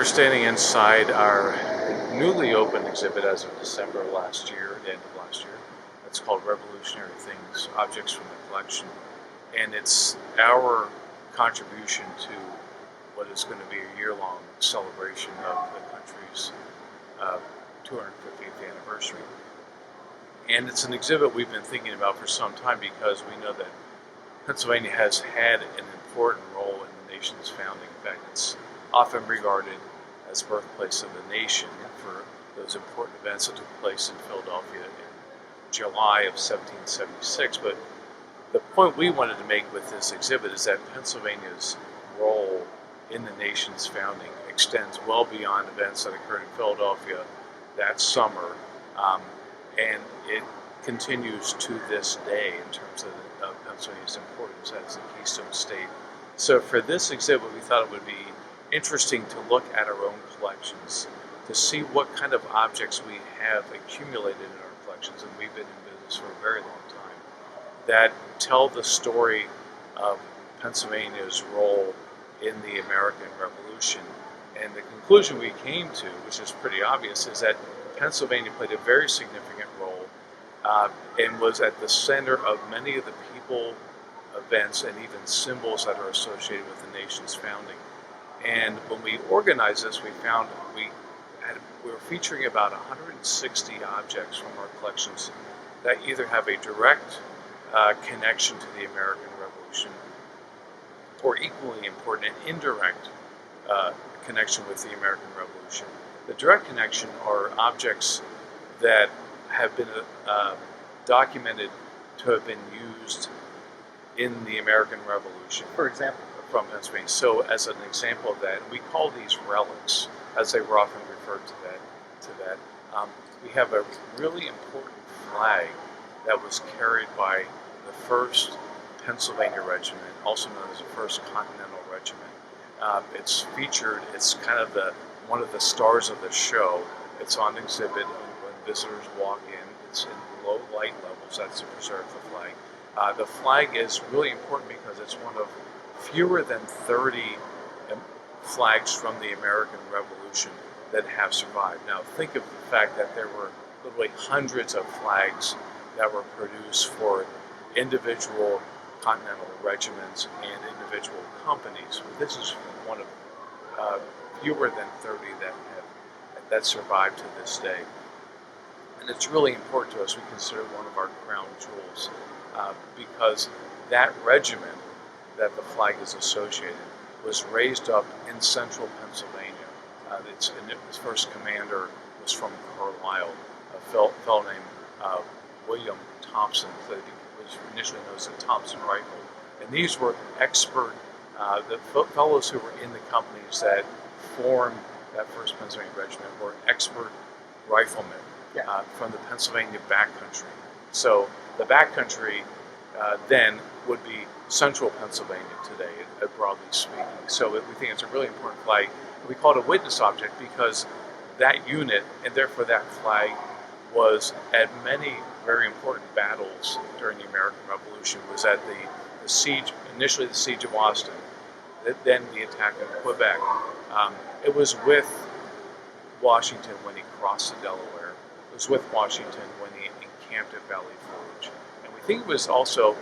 standing inside our newly opened exhibit as of December last year, the end of last year. It's called Revolutionary Things, Objects from the Collection. And it's our contribution to what is going to be a year-long celebration of the country's 250th anniversary. And it's an exhibit we've been thinking about for some time because we know that Pennsylvania has had an important role in the nation's founding. In fact, it's often regarded as birthplace of the nation for those important events that took place in Philadelphia in July of 1776. But the point we wanted to make with this exhibit is that Pennsylvania's role in the nation's founding extends well beyond events that occurred in Philadelphia that summer, and it continues to this day in terms of Pennsylvania's importance as a keystone state. So for this exhibit, we thought it would be interesting to look at our own collections to see what kind of objects we have accumulated in our collections, and we've been in business for a very long time, that tell the story of Pennsylvania's role in the American Revolution. And the conclusion we came to, which is pretty obvious, is that Pennsylvania played a very significant role and was at the center of many of the people, events, and even symbols that are associated with the nation's founding. And when we organized this, we found we were featuring about 160 objects from our collections that either have a direct connection to the American Revolution, or equally important, an indirect connection with the American Revolution. The direct connection are objects that have been documented to have been used in the American Revolution. For example? From Pennsylvania. So as an example of that, we call these relics, as they were often referred to that. We have a really important flag that was carried by the 1st Pennsylvania Regiment, also known as the 1st Continental Regiment. It's featured, it's kind of one of the stars of the show. It's on exhibit when visitors walk in. It's in low light levels, that's to preserve the flag. The flag is really important because it's one of fewer than 30 flags from the American Revolution that have survived. Now think of the fact that there were literally hundreds of flags that were produced for individual continental regiments and individual companies. This is one of fewer than 30 that survived to this day. And it's really important to us. We consider it one of our crown jewels because that regiment that the flag is associated was raised up in central Pennsylvania. Its first commander was from Carlisle, a fellow named William Thompson, that was initially known as the Thompson Rifle. And these were expert, the fellows who were in the companies that formed that 1st Pennsylvania Regiment were expert riflemen from the Pennsylvania backcountry. So the backcountry then would be central Pennsylvania today, broadly speaking. So we think it's a really important flag. We call it a witness object because that unit, and therefore that flag, was at many very important battles during the American Revolution. Was at the siege, initially the siege of Boston, then the attack of Quebec. It was with Washington when he crossed the Delaware. It was with Washington when he encamped at Valley Forge. And we think it was also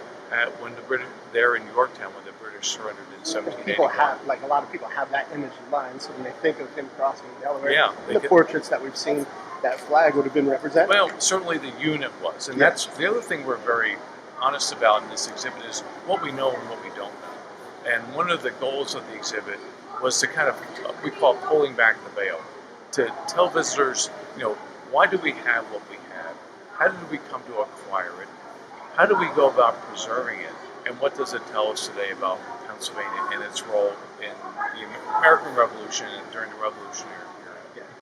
when the British, there in Yorktown, when the British surrendered in 1781. People have, like a lot of people have that image in mind, so when they think of him crossing the Delaware, the could, portraits that we've seen, that flag would have been represented. Well, certainly the unit was. And that's the other thing we're very honest about in this exhibit is what we know and what we don't know. And one of the goals of the exhibit was to kind of, we call pulling back the veil, to tell visitors, why do we have what we have? How did we come to acquire it? How do we go about preserving it? And what does it tell us today about Pennsylvania and its role in the American Revolution and during the Revolutionary